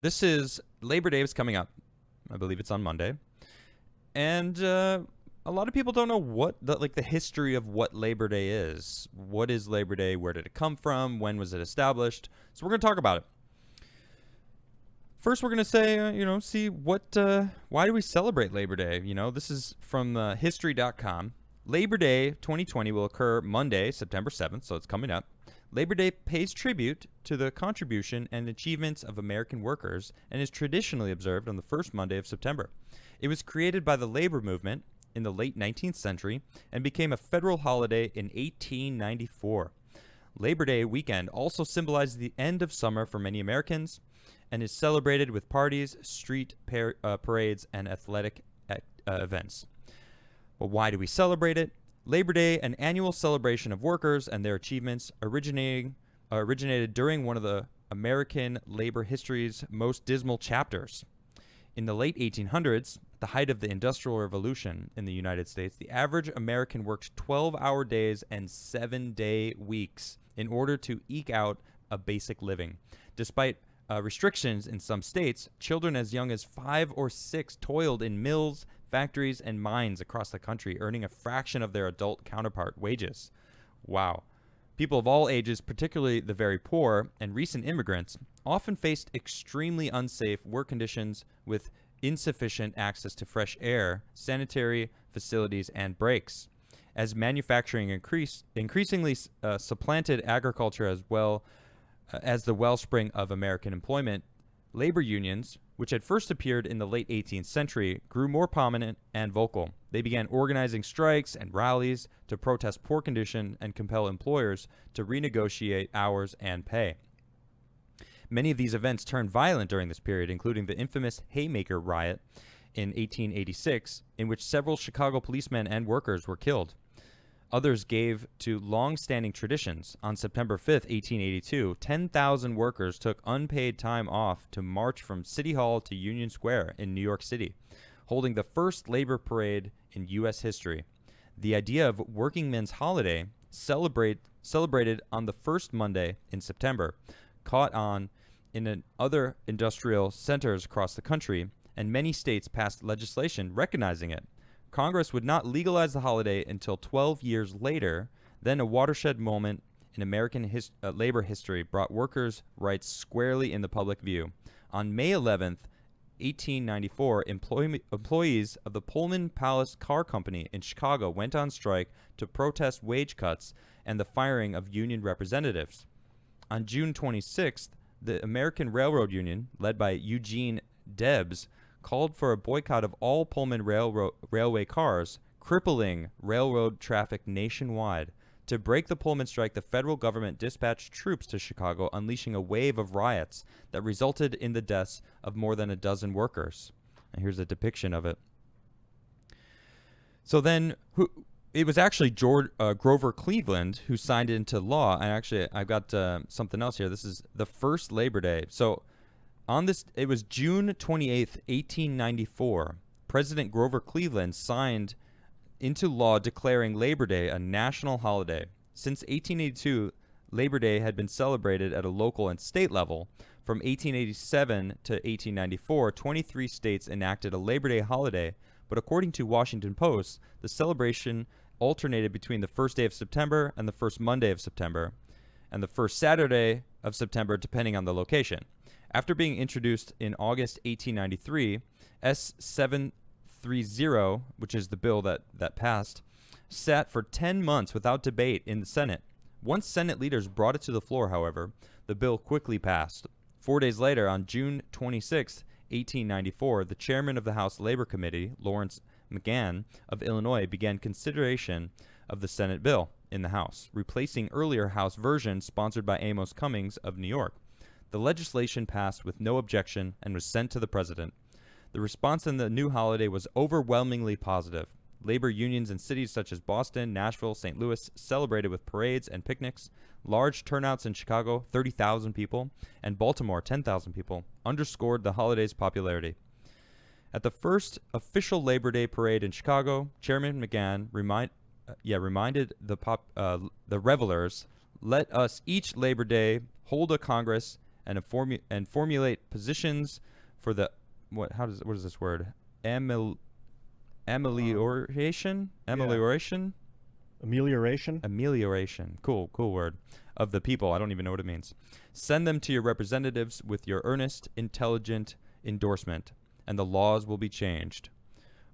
This is Labor Day is coming up. I believe it's on Monday. And a lot of people don't know what the history of what Labor Day is. What is Labor Day? Where did it come from? When was it established? So we're going to talk about it. First, we're going to say, see why do we celebrate Labor Day? This is from history.com. Labor Day 2020 will occur Monday, September 7th, so it's coming up. Labor Day pays tribute to the contribution and achievements of American workers and is traditionally observed on the first Monday of September. It was created by the labor movement in the late 19th century and became a federal holiday in 1894. Labor Day weekend also symbolizes the end of summer for many Americans and is celebrated with parties, street parades, and athletic events. Well, why do we celebrate it? Labor Day, an annual celebration of workers and their achievements, originated during one of the American labor history's most dismal chapters. In the late 1800s, the height of the Industrial Revolution in the United States, the average American worked 12-hour days and 7-day weeks in order to eke out a basic living. Despite restrictions in some states, children as young as 5 or 6 toiled in mills, factories, and mines across the country, earning a fraction of their adult counterpart wages. Wow. People of all ages, particularly the very poor and recent immigrants, often faced extremely unsafe work conditions with insufficient access to fresh air, sanitary facilities, and breaks. As manufacturing increasingly supplanted agriculture as well as the wellspring of American employment, labor unions, which had first appeared in the late 18th century, grew more prominent and vocal. They began organizing strikes and rallies to protest poor condition and compel employers to renegotiate hours and pay. Many of these events turned violent during this period, including the infamous Haymaker riot in 1886, in which several Chicago policemen and workers were killed. Others gave to long-standing traditions. On September 5th, 1882, 10,000 workers took unpaid time off to march from City Hall to Union Square in New York City, holding the first labor parade in U.S. history. The idea of working men's holiday, celebrated on the first Monday in September, caught on in other industrial centers across the country, and many states passed legislation recognizing it. Congress would not legalize the holiday until 12 years later. Then a watershed moment in American labor history brought workers' rights squarely in the public view. On May 11th, 1894, employees of the Pullman Palace Car Company in Chicago went on strike to protest wage cuts and the firing of union representatives. On June 26th, the American Railroad Union, led by Eugene Debs, called for a boycott of all Pullman railway cars, crippling railroad traffic nationwide. To break the Pullman strike, the federal government dispatched troops to Chicago, unleashing a wave of riots that resulted in the deaths of more than a dozen workers. And here's a depiction of it. So then, it was actually Grover Cleveland who signed it into law. And I've got something else here. This is the first Labor Day. So it was June 28th, 1894. President Grover Cleveland signed into law declaring Labor Day a national holiday. Since 1882, Labor Day had been celebrated at a local and state level. From 1887 to 1894, 23 states enacted a Labor Day holiday, but according to Washington Post, the celebration alternated between the first day of September and the first Monday of September, and the first Saturday of September, depending on the location. After being introduced in August 1893, S. 730, which is the bill that passed, sat for 10 months without debate in the Senate. Once Senate leaders brought it to the floor, however, the bill quickly passed. 4 days later, on June 26, 1894, the chairman of the House Labor Committee, Lawrence McGann of Illinois, began consideration of the Senate bill in the House, replacing earlier House version sponsored by Amos Cummings of New York. The legislation passed with no objection and was sent to the president. The response in the new holiday was overwhelmingly positive. Labor unions in cities such as Boston, Nashville, St. Louis celebrated with parades and picnics. Large turnouts in Chicago, 30,000 people, and Baltimore, 10,000 people, underscored the holiday's popularity. At the first official Labor Day parade in Chicago, Chairman McGann reminded the revelers, "Let us each Labor Day hold a Congress and formulate positions for the what is this word? Amelioration. Cool word. Of the people. I don't even know what it means. Send them to your representatives with your earnest, intelligent endorsement, and the laws will be changed.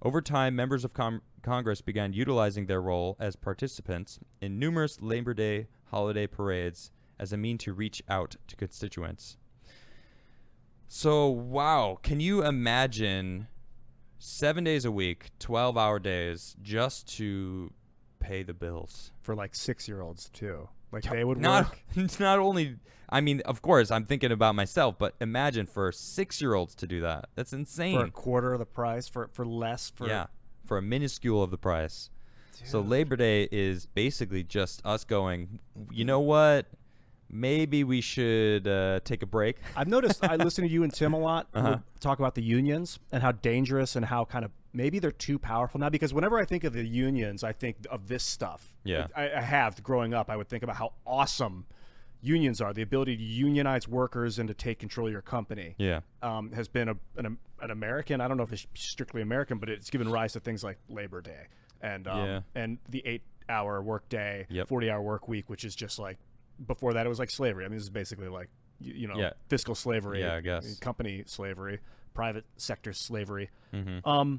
Over time, members of Congress began utilizing their role as participants in numerous Labor Day holiday parades as a mean to reach out to constituents. So, wow, can you imagine 7 days a week, 12-hour days, just to pay the bills? For like 6-year-olds, too. Like they would not, work. Not only, I mean, of course, I'm thinking about myself, but imagine for 6-year-olds to do that. That's insane. For a quarter of the price, for less. For a minuscule of the price. Dude. So Labor Day is basically just us going, you know what? Maybe we should take a break. I've noticed, I listen to you and Tim a lot talk about the unions and how dangerous and how kind of maybe they're too powerful now, because whenever I think of the unions, I think of this stuff. Yeah. I have growing up, I would think about how awesome unions are. The ability to unionize workers and to take control of your company. Yeah. Has been an American, I don't know if it's strictly American, but it's given rise to things like Labor Day and the 8-hour work day, 40-hour work week, which is just like, before that it was like slavery. I mean, this is basically like, fiscal slavery, I guess. company slavery, private sector slavery. Mm-hmm.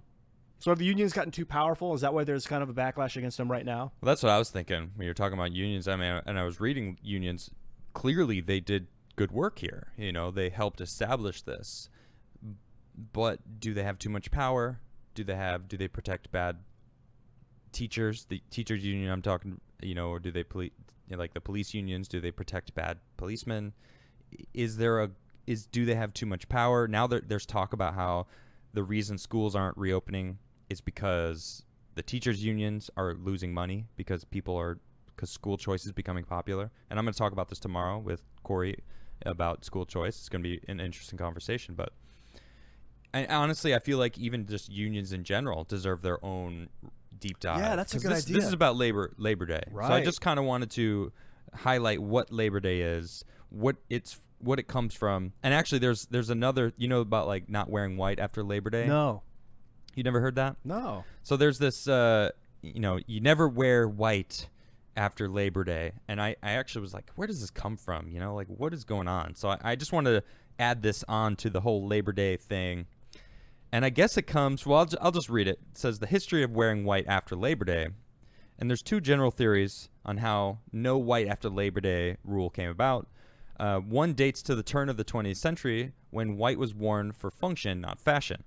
So have the unions gotten too powerful? Is that why there's kind of a backlash against them right now? Well, that's what I was thinking when you're talking about unions. I mean, and I was reading unions. Clearly, they did good work here. They helped establish this. But do they have too much power? Do they protect bad teachers? The teachers union I'm talking, or do they like the police unions? Do they protect bad policemen? Do they have too much power? Now there's talk about how the reason schools aren't reopening is because the teachers unions are losing money because school choice is becoming popular. And I'm going to talk about this tomorrow with Corey about school choice. It's going to be an interesting conversation. But honestly, I feel like even just unions in general deserve their own deep dive. Yeah, that's a good idea. This is about Labor Day. Right. So I just kind of wanted to highlight what Labor Day is, what it comes from. And actually there's another, about like not wearing white after Labor Day? No. You never heard that? No. So there's this you never wear white after Labor Day. And I actually was like, where does this come from? Like what is going on? So I just wanted to add this on to the whole Labor Day thing. And I guess it comes, well, I'll just read it. It says, the history of wearing white after Labor Day. And there's two general theories on how no white after Labor Day rule came about. One dates to the turn of the 20th century when white was worn for function, not fashion.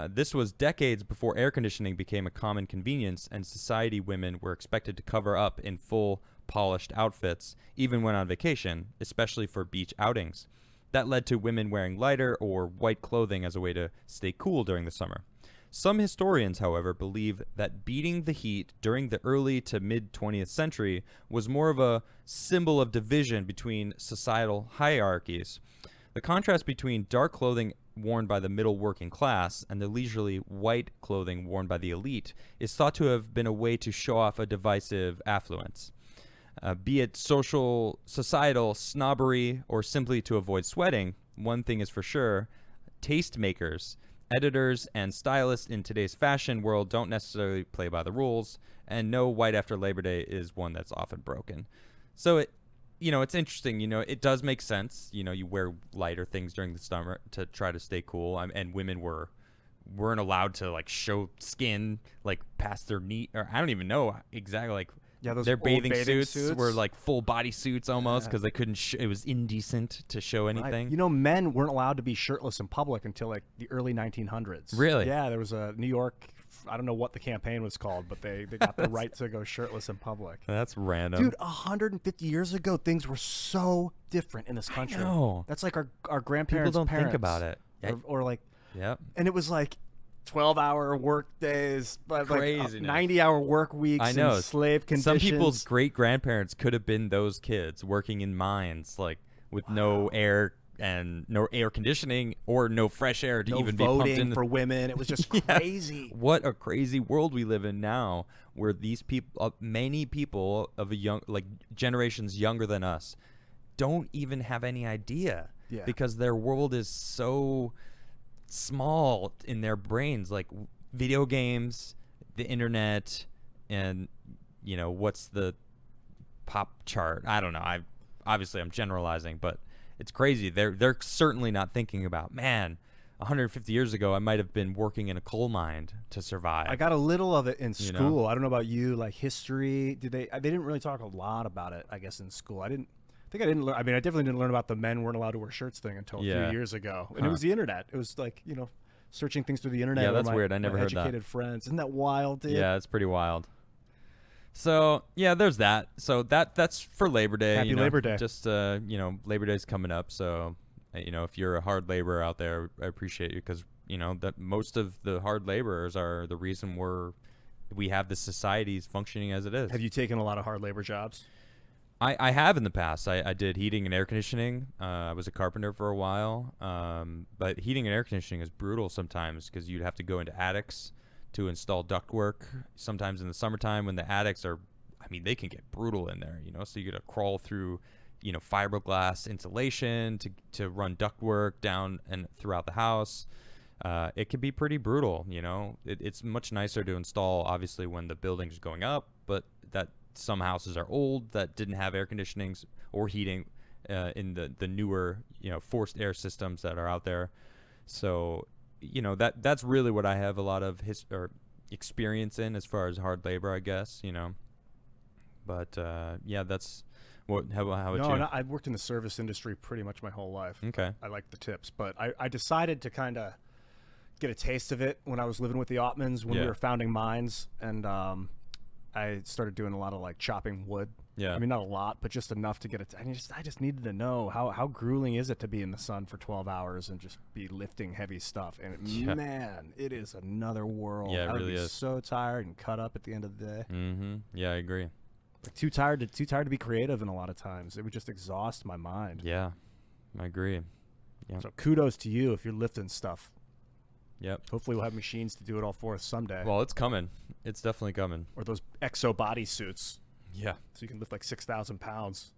This was decades before air conditioning became a common convenience, and society women were expected to cover up in full, polished outfits, even when on vacation, especially for beach outings. That led to women wearing lighter or white clothing as a way to stay cool during the summer. Some historians, however, believe that beating the heat during the early to mid-20th century was more of a symbol of division between societal hierarchies. The contrast between dark clothing worn by the middle working class and the leisurely white clothing worn by the elite is thought to have been a way to show off a divisive affluence. Be it societal snobbery, or simply to avoid sweating, one thing is for sure, tastemakers, editors, and stylists in today's fashion world don't necessarily play by the rules, and no white after Labor Day is one that's often broken. So it's interesting, it does make sense. You wear lighter things during the summer to try to stay cool, and women weren't allowed to like show skin like past their knee, or I don't even know exactly like. Yeah, those their old bathing suits were like full body suits almost because they couldn't. It was indecent to show anything. Right. Men weren't allowed to be shirtless in public until like the early 1900s. Really? Yeah, there was a New York. I don't know what the campaign was called, but they got the right to go shirtless in public. That's random, dude. 150 years ago, things were so different in this country. I know. That's like our grandparents. People don't think about it, or like. Yep. And it was like 12-hour work days, like 90-hour work weeks. I know. And slave conditions. Some people's great grandparents could have been those kids working in mines, like with no air and no air conditioning or no fresh air to even be pumped in. For women. It was just crazy. What a crazy world we live in now, where these people, many people of generations younger than us, don't even have any idea. because their world is so small in their brains, like video games, the internet, and what's the pop chart. I don't know. I'm generalizing, but it's crazy. They're certainly not thinking about, man, 150 years ago I might have been working in a coal mine to survive. I got a little of it in school. I don't know about you, like history. They didn't really talk a lot about it, I guess, in school. I didn't learn. I mean, I definitely didn't learn about the men weren't allowed to wear shirts thing until a few years ago. And it was the internet. It was like, searching things through the internet. Yeah, that's weird. I never heard that. Educated friends. Isn't that wild, dude? Yeah, it's pretty wild. So yeah, there's that. So that's for Labor Day. Happy Labor Day. Just Labor Day's coming up. So if you're a hard laborer out there, I appreciate you, because that most of the hard laborers are the reason we have the societies functioning as it is. Have you taken a lot of hard labor jobs? I have in the past. I did heating and air conditioning. I was a carpenter for a while. But heating and air conditioning is brutal sometimes, because you'd have to go into attics to install ductwork. Sometimes in the summertime, when the attics they can get brutal in there, so you got to crawl through, fiberglass insulation to run ductwork down and throughout the house. It can be pretty brutal, It's much nicer to install, obviously, when the building's going up, but that some houses are old that didn't have air conditionings or heating in the newer, forced air systems that are out there. So that's really what I have a lot of experience in as far as hard labor, I guess, But that's what. How about you? No, I've worked in the service industry pretty much my whole life. Okay. I like the tips, but I decided to kind of get a taste of it when I was living with the Ottmans when we were founding mines, and I started doing a lot of like chopping wood. Yeah. I mean, not a lot, but just enough to get it. I just needed to know how grueling is it to be in the sun for 12 hours and just be lifting heavy stuff. And man, it is another world. Yeah, it really is. is. So tired and cut up at the end of the day. Mm-hmm. Yeah, I agree. Like too tired to be creative, and a lot of times it would just exhaust my mind. Yeah, I agree. Yeah. So kudos to you if you're lifting stuff. Yep. Hopefully we'll have machines to do it all for us someday. Well, it's coming. It's definitely coming. Or those exo body suits. Yeah. So you can lift like 6,000 pounds.